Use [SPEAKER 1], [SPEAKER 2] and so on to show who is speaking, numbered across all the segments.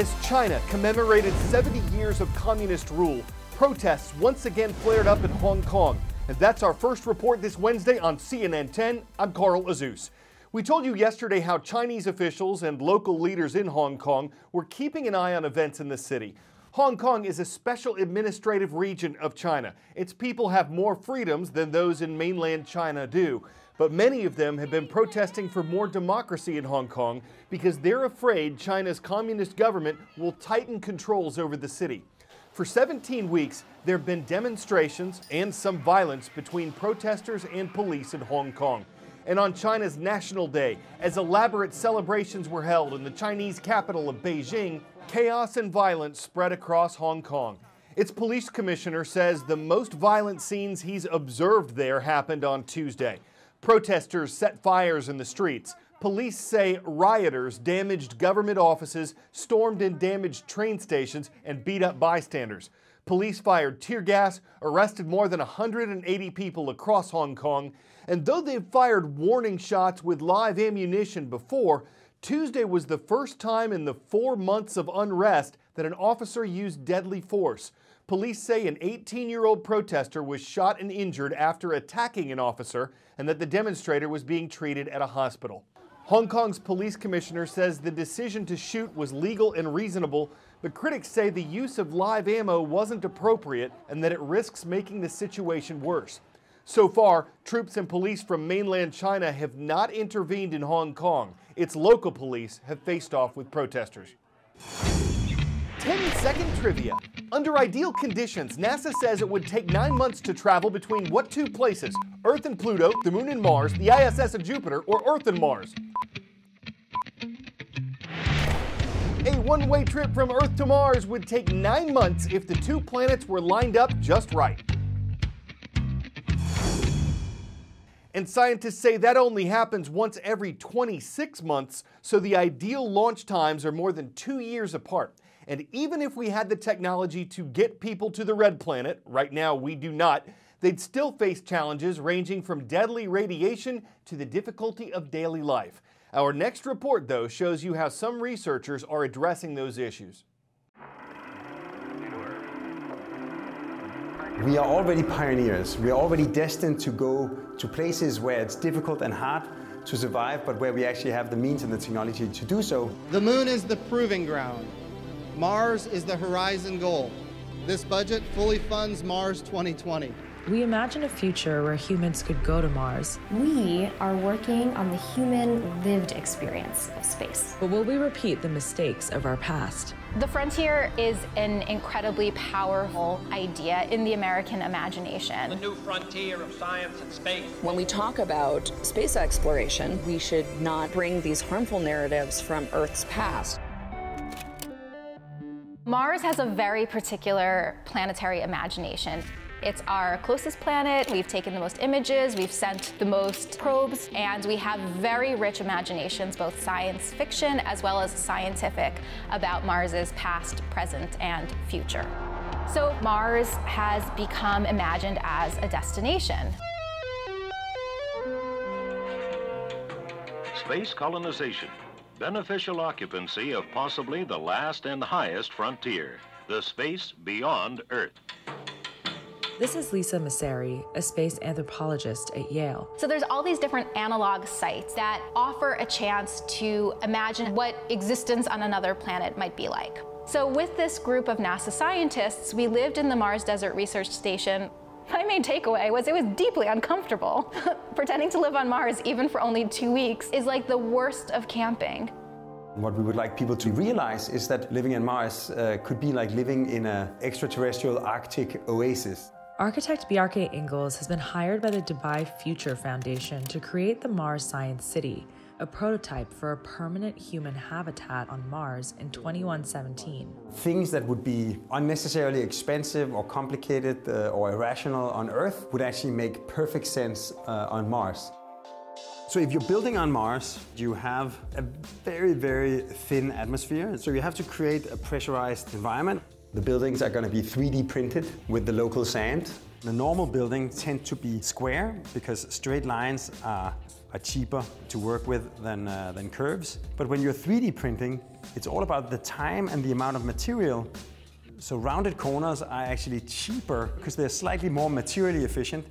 [SPEAKER 1] As China commemorated 70 years of communist rule, protests once again flared up in Hong Kong. And that's our first report this Wednesday on CNN 10. I'm Carl Azuz. We told you yesterday how Chinese officials and local leaders in Hong Kong were keeping an eye on events in the city. Hong Kong is a special administrative region of China. Its people have more freedoms than those in mainland China do. But many of them have been protesting for more democracy in Hong Kong because they're afraid China's communist government will tighten controls over the city. For 17 weeks, there have been demonstrations and some violence between protesters and police in Hong Kong. And on China's National Day, as elaborate celebrations were held in the Chinese capital of Beijing, chaos and violence spread across Hong Kong. Its police commissioner says the most violent scenes he's observed there happened on Tuesday. Protesters set fires in the streets. Police say rioters damaged government offices, stormed and damaged train stations, and beat up bystanders. Police fired tear gas, arrested more than 180 people across Hong Kong, and though they've fired warning shots with live ammunition before, Tuesday was the first time in the 4 months of unrest that an officer used deadly force. Police say an 18-year-old protester was shot and injured after attacking an officer, and that the demonstrator was being treated at a hospital. Hong Kong's police commissioner says the decision to shoot was legal and reasonable, but critics say the use of live ammo wasn't appropriate and that it risks making the situation worse. So far, troops and police from mainland China have not intervened in Hong Kong. Its local police have faced off with protesters. 10-second trivia. Under ideal conditions, NASA says it would take 9 months to travel between what two places? Earth and Pluto, the Moon and Mars, the ISS and Jupiter, or Earth and Mars? A one-way trip from Earth to Mars would take 9 months if the two planets were lined up just right. And scientists say that only happens once every 26 months, so the ideal launch times are more than 2 years apart. And even if we had the technology to get people to the red planet, right now we do not, they'd still face challenges ranging from deadly radiation to the difficulty of daily life. Our next report, though, shows you how some researchers are addressing those issues.
[SPEAKER 2] We are already pioneers. We are already destined to go to places where it's difficult and hard to survive, but where we actually have the means and the technology to do so.
[SPEAKER 3] The moon is the proving ground. Mars is the horizon goal. This budget fully funds Mars 2020.
[SPEAKER 4] We imagine a future where humans could go to Mars.
[SPEAKER 5] We are working on the human lived experience of space.
[SPEAKER 4] But will we repeat the mistakes of our past?
[SPEAKER 6] The frontier is an incredibly powerful idea in the American imagination.
[SPEAKER 7] The new frontier of science and space.
[SPEAKER 8] When we talk about space exploration, we should not bring these harmful narratives from Earth's past.
[SPEAKER 6] Mars has a very particular planetary imagination. It's our closest planet, we've taken the most images, we've sent the most probes, and we have very rich imaginations, both science fiction as well as scientific, about Mars's past, present, and future. So Mars has become imagined as a destination.
[SPEAKER 9] Space colonization. Beneficial occupancy of possibly the last and highest frontier, the space beyond Earth.
[SPEAKER 4] This is Lisa Messeri, a space anthropologist at Yale.
[SPEAKER 6] So there's all these different analog sites that offer a chance to imagine what existence on another planet might be like. So with this group of NASA scientists, we lived in the Mars Desert Research Station. My main takeaway was it was deeply uncomfortable. Pretending to live on Mars, even for only 2 weeks, is like the worst of camping.
[SPEAKER 2] What we would like people to realize is that living on Mars could be like living in an extraterrestrial Arctic oasis.
[SPEAKER 4] Architect Bjarke Ingels has been hired by the Dubai Future Foundation to create the Mars Science City, a prototype for a permanent human habitat on Mars in 2117.
[SPEAKER 2] Things that would be unnecessarily expensive or complicated or irrational on Earth would actually make perfect sense on Mars. So if you're building on Mars, you have a very, very thin atmosphere. So you have to create a pressurized environment. The buildings are going to be 3D printed with the local sand. The normal buildings tend to be square because straight lines are cheaper to work with than curves. But when you're 3D printing, it's all about the time and the amount of material. So rounded corners are actually cheaper because they're slightly more materially efficient.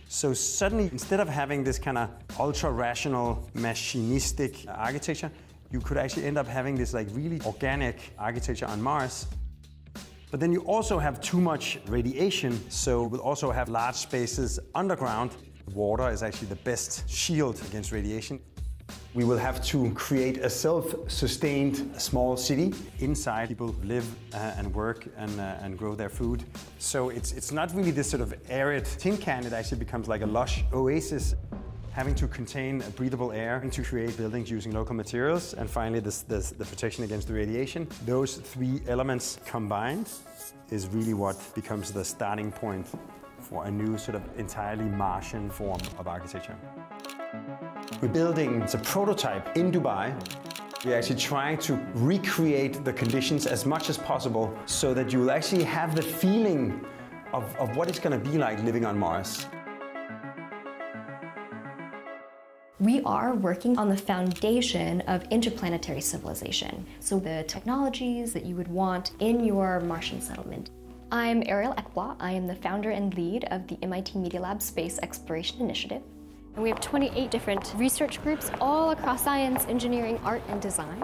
[SPEAKER 2] So suddenly, instead of having this kind of ultra-rational, machinistic architecture, you could actually end up having this like really organic architecture on Mars. But then you also have too much radiation, so we'll also have large spaces underground. Water is actually the best shield against radiation. We will have to create a self-sustained small city. Inside, people live and work and grow their food. So it's not really this sort of arid tin can, it actually becomes like a lush oasis. Having to contain breathable air, having to create buildings using local materials, and finally the protection against the radiation. Those three elements combined is really what becomes the starting point for a new sort of entirely Martian form of architecture. We're building a prototype in Dubai. We're actually trying to recreate the conditions as much as possible so that you will actually have the feeling of what it's going to be like living on Mars.
[SPEAKER 5] We are working on the foundation of interplanetary civilization, so the technologies that you would want in your Martian settlement. I'm Ariel Ekbla. I am the founder and lead of the MIT Media Lab Space Exploration Initiative. And we have 28 different research groups all across science, engineering, art, and design.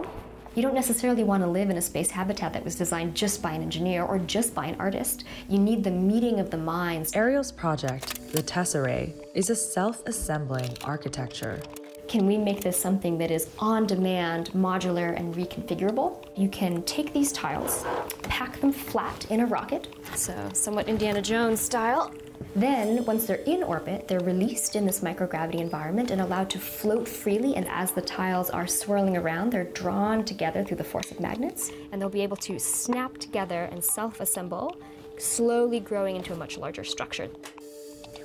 [SPEAKER 5] You don't necessarily want to live in a space habitat that was designed just by an engineer or just by an artist. You need the meeting of the minds.
[SPEAKER 4] Ariel's project, the Tesserae, is a self-assembling architecture.
[SPEAKER 5] Can we make this something that is on-demand, modular, and reconfigurable? You can take these tiles, pack them flat in a rocket, so somewhat Indiana Jones style. Then, once they're in orbit, they're released in this microgravity environment and allowed to float freely, and as the tiles are swirling around, they're drawn together through the force of magnets, and they'll be able to snap together and self-assemble, slowly growing into a much larger structure.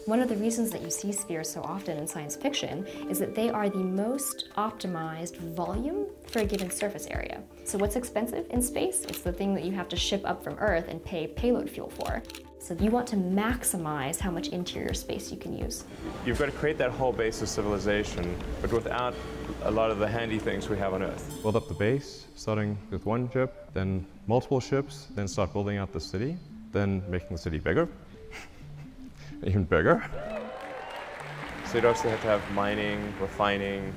[SPEAKER 5] One of the reasons that you see spheres so often in science fiction is that they are the most optimized volume for a given surface area. So what's expensive in space? It's the thing that you have to ship up from Earth and pay payload fuel for. So you want to maximize how much interior space you can use.
[SPEAKER 10] You've got to create that whole base of civilization, but without a lot of the handy things we have on Earth. Build up the base, starting with one ship, then multiple ships, then start building out the city, then making the city bigger. Even bigger. So you'd also have to have mining, refining,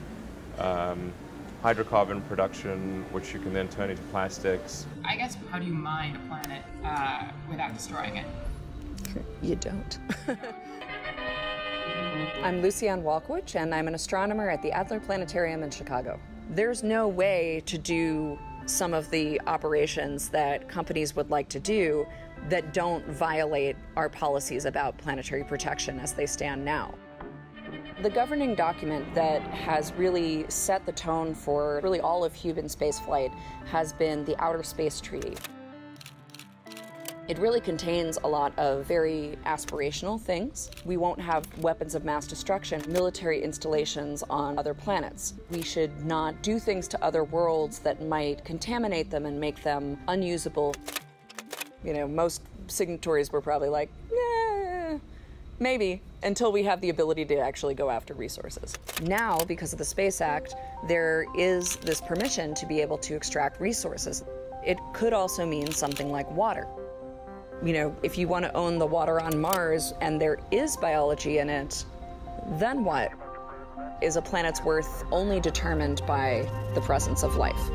[SPEAKER 10] hydrocarbon production, which you can then turn into plastics.
[SPEAKER 11] I guess, how do you mine a planet without destroying it?
[SPEAKER 8] You don't. I'm Lucianne Walkowicz, and I'm an astronomer at the Adler Planetarium in Chicago. There's no way to do some of the operations that companies would like to do that don't violate our policies about planetary protection as they stand now. The governing document that has really set the tone for really all of human spaceflight has been the Outer Space Treaty. It really contains a lot of very aspirational things. We won't have weapons of mass destruction, military installations on other planets. We should not do things to other worlds that might contaminate them and make them unusable. You know, most signatories were probably like, nah, maybe, until we have the ability to actually go after resources. Now, because of the Space Act, there is this permission to be able to extract resources. It could also mean something like water. You know, if you want to own the water on Mars and there is biology in it, then what? Is a planet's worth only determined by the presence of life?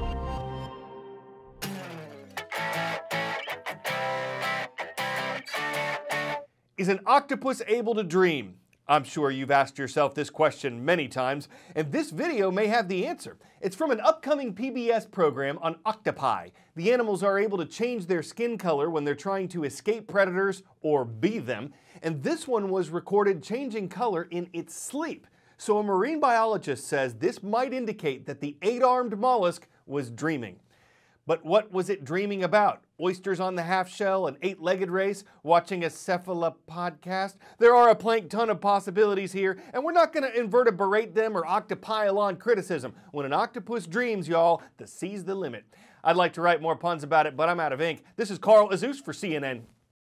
[SPEAKER 1] Is an octopus able to dream? I'm sure you've asked yourself this question many times, and this video may have the answer. It's from an upcoming PBS program on octopi. The animals are able to change their skin color when they're trying to escape predators or be them, and this one was recorded changing color in its sleep. So a marine biologist says this might indicate that the 8-armed mollusk was dreaming. But what was it dreaming about? oysters on the half shell, an 8-legged race, watching a cephalopodcast. There are a plankton of possibilities here, and we're not going to invertebrate them or octopile criticism. When an octopus dreams, y'all, the sea's the limit. I'd like to write more puns about it, but I'm out of ink. This is Carl Azuz for CNN.